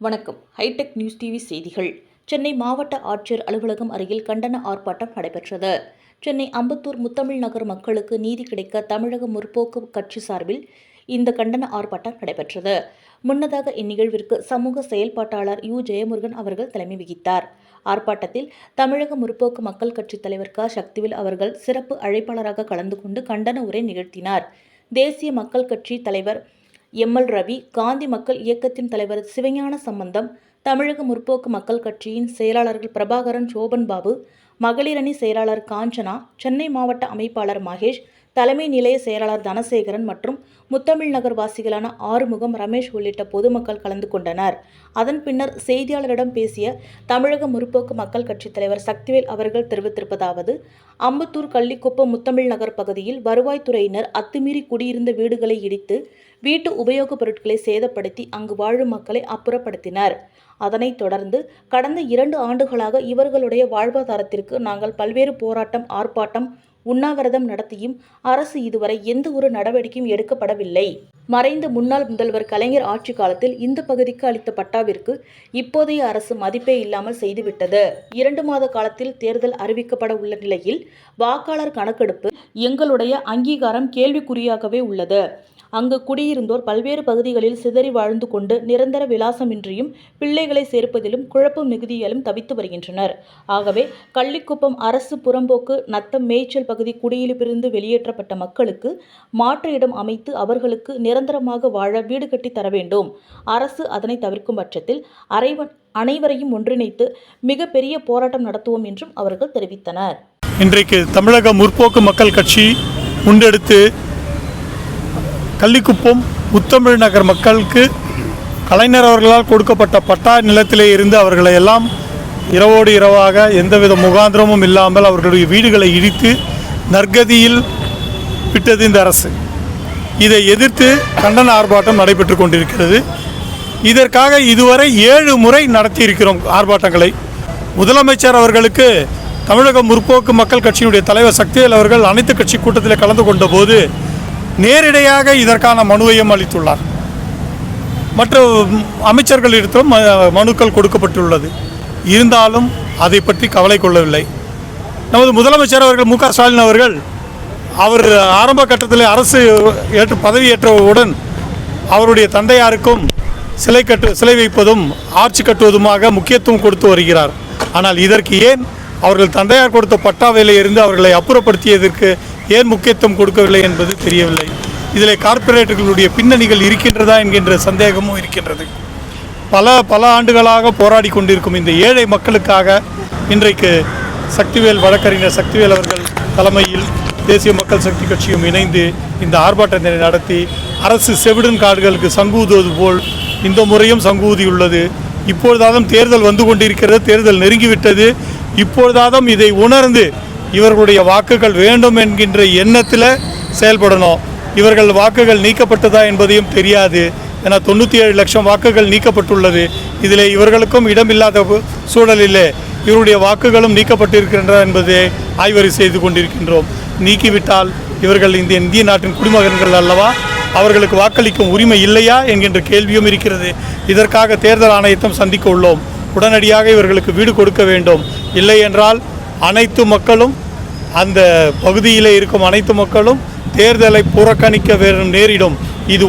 வணக்கம். Hitech news TV செய்திகள். சென்னை மாவட்ட ஆட்சியர் அலுவலகம் அருகில் கண்டன ஆர்ப்பாட்டம் நடைபெற்றது. சென்னை அம்பத்தூர் முத்தமிழ் நகர் மக்களுக்கு நீதி கிடைக்க தமிழக முற்போக்கு கட்சி சார்பில் இந்த கண்டன ஆர்ப்பாட்டம் நடைபெற்றது. முன்னதாக இந்நிகழ்விற்கு சமூக செயல்பாட்டாளர் யு. ஜெயமுருகன் அவர்கள் தலைமை வகித்தார். ஆர்ப்பாட்டத்தில் தமிழக முற்போக்கு மக்கள் கட்சித் தலைவர் க. சக்திவேல் அவர்கள் சிறப்பு அழைப்பாளராக கலந்து கொண்டு கண்டன உரை நிகழ்த்தினார். தேசிய மக்கள் கட்சி தலைவர் எம்.எல். ரவி, காந்தி மக்கள் இயக்கத்தின் தலைவர் சிவஞான சம்பந்தம், தமிழக முற்போக்கு மக்கள் கட்சியின் செயலாளர்கள் பிரபாகரன், சோபன் பாபு, மகளிரணி செயலாளர் காஞ்சனா, சென்னை மாவட்ட அமைப்பாளர் மகேஷ், தலைமை நிலைய செயலாளர் தனசேகரன் மற்றும் முத்தமிழ் நகர் வாசிகளான ஆறுமுகம், ரமேஷ் உள்ளிட்ட பொதுமக்கள் கலந்து கொண்டனர். அதன் பின்னர் செய்தியாளரிடம் பேசிய தமிழக முற்போக்கு மக்கள் கட்சித் தலைவர் சக்திவேல் அவர்கள் தெரிவித்திருப்பதாவது: அம்பத்தூர், கள்ளிக்குப்பம், முத்தமிழ் நகர் பகுதியில் வருவாய்த்துறையினர் அத்துமீறி குடியிருந்த வீடுகளை இடித்து வீட்டு உபயோகப் பொருட்களை சேதப்படுத்தி அங்கு வாழும் மக்களை அப்புறப்படுத்தினர். அதனைத் தொடர்ந்து கடந்த 2 ஆண்டுகளாக இவர்களுடைய வாழ்வாதாரத்திற்கு நாங்கள் பல்வேறு போராட்டம், ஆர்ப்பாட்டம், உண்ணாவிரதம் நடத்தியும் அரசு இதுவரை எந்த ஒரு நடவடிக்கையும் எடுக்கப்படவில்லை. மறைந்த முன்னாள் முதல்வர் கலைஞர் ஆட்சி காலத்தில் இந்த பகுதிக்கு அளித்த பட்டாவிற்கு இப்போதைய அரசு மதிப்பே இல்லாமல் செய்துவிட்டது. 2 மாத காலத்தில் தேர்தல் அறிவிக்கப்பட உள்ள நிலையில் வாக்காளர் கணக்கெடுப்பு எங்களுடைய அங்கீகாரம் கேள்விக்குறியாகவே உள்ளது. அங்கு குடியிருந்தோர் பல்வேறு பகுதிகளில் சிதறி வாழ்ந்து கொண்டு நிரந்தர விலாசமின்றியும் பிள்ளைகளை சேர்ப்பதிலும் குழப்பம் மிகுதியாலும் தவித்து வருகின்றனர். ஆகவே கள்ளிக்குப்பம் அரசு புறம்போக்கு நத்தம் மேய்ச்சல் பகுதி குடியிருப்பிலிருந்து வெளியேற்றப்பட்ட மக்களுக்கு மாற்று இடம் அமைத்து அவர்களுக்கு நிரந்தரமாக வாழ வீடு கட்டி தர வேண்டும். அரசு அதனை தவிர்க்கும் பட்சத்தில் அனைவரையும் ஒன்றிணைத்து மிகப்பெரிய போராட்டம் நடத்துவோம் என்றும் அவர்கள் தெரிவித்தனர். இன்றைக்கு தமிழக முற்போக்கு மக்கள் கட்சி முன்னெடுத்து கள்ளிக்குப்பம் முத்தமிழ் நகர் மக்களுக்கு கலைஞர் அவர்களால் கொடுக்கப்பட்ட பட்டா நிலத்திலே இருந்து அவர்களை எல்லாம் இரவோடு இரவாக எந்தவித முகாந்திரமும் இல்லாமல் அவர்களுடைய வீடுகளை இடித்து நற்கதியில் விட்டது இந்த அரசு. இதை எதிர்த்து கண்டன ஆர்ப்பாட்டம் நடைபெற்று கொண்டிருக்கிறது. இதற்காக இதுவரை 7 முறை நடத்தியிருக்கிறோம் ஆர்ப்பாட்டங்களை. முதலமைச்சர் அவர்களுக்கு தமிழக முற்போக்கு மக்கள் கட்சியினுடைய தலைவர் சக்திவேல் அவர்கள் அனைத்து கட்சி கூட்டத்தில் கலந்து கொண்ட போது நேரிடையாக இதற்கான மனுவையும் அளித்துள்ளார். மற்ற அமைச்சர்களிடத்திலும் மனுக்கள் கொடுக்கப்பட்டுள்ளது. இருந்தாலும் அதை பற்றி கவலை கொள்ளவில்லை. நமது முதலமைச்சர் அவர்கள் மு. க. ஸ்டாலின் அவர்கள் ஆரம்ப கட்டத்தில் அரசு பதவியேற்றவுடன் அவருடைய தந்தையாருக்கும் சிலை வைப்பதும் ஆட்சி கட்டுவதுமாக முக்கியத்துவம் கொடுத்து வருகிறார். ஆனால் இதற்கு ஏன் அவர்கள் தந்தையார் கொடுத்த பட்டாவிலே இருந்து அவர்களை அப்புறப்படுத்தியதற்கு ஏன் முக்கியத்துவம் கொடுக்கவில்லை என்பது தெரியவில்லை. இதில் கார்ப்பரேட்டுகளுடைய பின்னணிகள் இருக்கின்றதா என்கின்ற சந்தேகமும் இருக்கின்றது. பல ஆண்டுகளாக போராடி கொண்டிருக்கும் இந்த ஏழை மக்களுக்காக இன்றைக்கு வழக்கறிஞர் சக்திவேல் அவர்கள் தலைமையில் தேசிய மக்கள் சக்தி கட்சியும் இணைந்து இந்த ஆர்ப்பாட்டத்தை நடத்தி அரசு செவிடன் காடுகளுக்கு சங்கூதுவது போல் இந்த முறையும் சங்கூதியுள்ளது. இப்பொழுதாலும் தேர்தல் வந்து கொண்டிருக்கிறது, தேர்தல் நெருங்கிவிட்டது. இப்பொழுதாலும் இதை உணர்ந்து இவர்களுடைய வாக்குகள் வேண்டும் என்கின்ற எண்ணத்தில் செயல்படணும். இவர்கள் வாக்குகள் நீக்கப்பட்டதா என்பதையும் தெரியாது. ஏன்னா 97 லட்சம் வாக்குகள் நீக்கப்பட்டுள்ளது. இதில் இவர்களுக்கும் இடமில்லாத சூழலில் இவருடைய வாக்குகளும் நீக்கப்பட்டிருக்கின்றன என்பதை ஆய்வறி செய்து கொண்டிருக்கின்றோம். நீக்கிவிட்டால் இவர்கள் இந்த இந்திய நாட்டின் குடிமகன்கள் அல்லவா? அவர்களுக்கு வாக்களிக்கும் உரிமை இல்லையா என்கின்ற கேள்வியும் இருக்கிறது. இதற்காக தேர்தல் ஆணையத்தையும் சந்திக்க உள்ளோம். உடனடியாக இவர்களுக்கு வீடு கொடுக்க வேண்டும். இல்லை என்றால் அனைத்து மக்களும், அந்த பகுதியில் இருக்கும் அனைத்து மக்களும் தேர்தலை புறக்கணிக்க நேரிடும். இது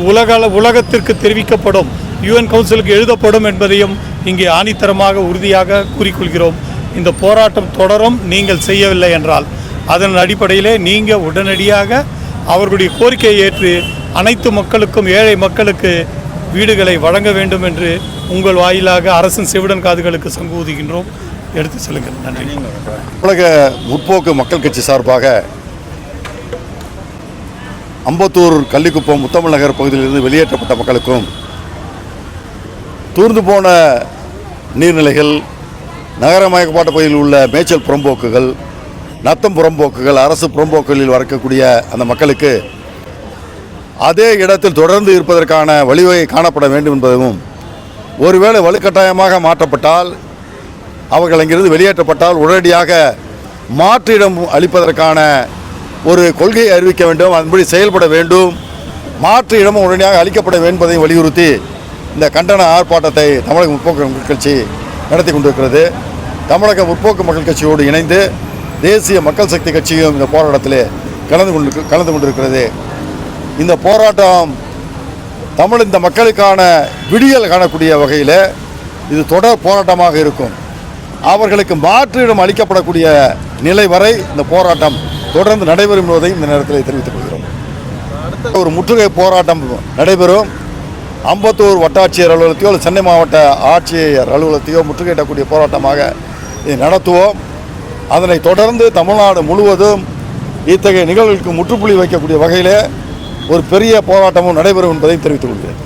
உலகத்திற்கு தெரிவிக்கப்படும், UN கவுன்சிலுக்கு எழுதப்படும் என்பதையும் இங்கே ஆணித்தரமாக உறுதியாக கூறிக்கொள்கிறோம். இந்த போராட்டம் தொடரும். நீங்கள் செய்யவில்லை என்றால் அதன் அடிப்படையிலே நீங்கள் உடனடியாக அவர்களுடைய கோரிக்கையை ஏற்று அனைத்து மக்களுக்கும், ஏழை மக்களுக்கு வீடுகளை வழங்க வேண்டும் என்று உங்கள் வாயிலாக அரசின் செவிடன் காதுகளுக்கு சங்கூதுகின்றோம். எடுத்து செல்லுங்கள். நன்றி. தமிழக முற்போக்கு மக்கள் கட்சி சார்பாக அம்பத்தூர், கள்ளிக்குப்பம், முத்தமிழ் நகர் பகுதியிலிருந்து வெளியேற்றப்பட்ட மக்களுக்கும், தூர்ந்து போன நீர்நிலைகள், நகரமயப்பாட்டு பகுதியில் உள்ள மேய்ச்சல் புறம்போக்குகள், நத்தம் புறம்போக்குகள், அரசு புறம்போக்குகளில் வரக்கூடிய அந்த மக்களுக்கு அதே இடத்தில் தொடர்ந்து இருப்பதற்கான வழிவகை காணப்பட வேண்டும் என்பதும், ஒருவேளை வலுக்கட்டாயமாக மாற்றப்பட்டால், அவர்கள் அங்கிருந்து வெளியேற்றப்பட்டால் உடனடியாக மாற்று இடம் அளிப்பதற்கான ஒரு கொள்கையை அறிவிக்க வேண்டும், அதன்படி செயல்பட வேண்டும். மாற்று இடமும் உடனடியாக அளிக்கப்பட வேண்டும் என்பதை வலியுறுத்தி இந்த கண்டன ஆர்ப்பாட்டத்தை தமிழக முற்போக்கு மக்கள் கட்சி நடத்தி கொண்டிருக்கிறது. தமிழக முற்போக்கு மக்கள் கட்சியோடு இணைந்து தேசிய மக்கள் சக்தி கட்சியும் இந்த போராட்டத்தில் கலந்து கொண்டிருக்கிறது. இந்த போராட்டம் இந்த மக்களுக்கான விடியல் காணக்கூடிய வகையில் இது தொடர் போராட்டமாக இருக்கும். அவர்களுக்கு மாற்று இடம் அளிக்கப்படக்கூடிய நிலை வரை இந்த போராட்டம் தொடர்ந்து நடைபெறும் என்பதை இந்த நேரத்தில் தெரிவித்துக் கொள்கிறோம். ஒரு முற்றுகை போராட்டம் நடைபெறும். அம்பத்தூர் வட்டாட்சியர் அலுவலகத்தையோ அல்லது சென்னை மாவட்ட ஆட்சியர் அலுவலகத்தையோ முற்றுகையிடக்கூடிய போராட்டமாக இதை நடத்துவோம். அதனை தொடர்ந்து தமிழ்நாடு முழுவதும் இத்தகைய நிகழ்வுகளுக்கு முற்றுப்புள்ளி வைக்கக்கூடிய வகையில் ஒரு பெரிய போராட்டமும் நடைபெறும் என்பதை தெரிவித்துக் கொள்கிறேன்.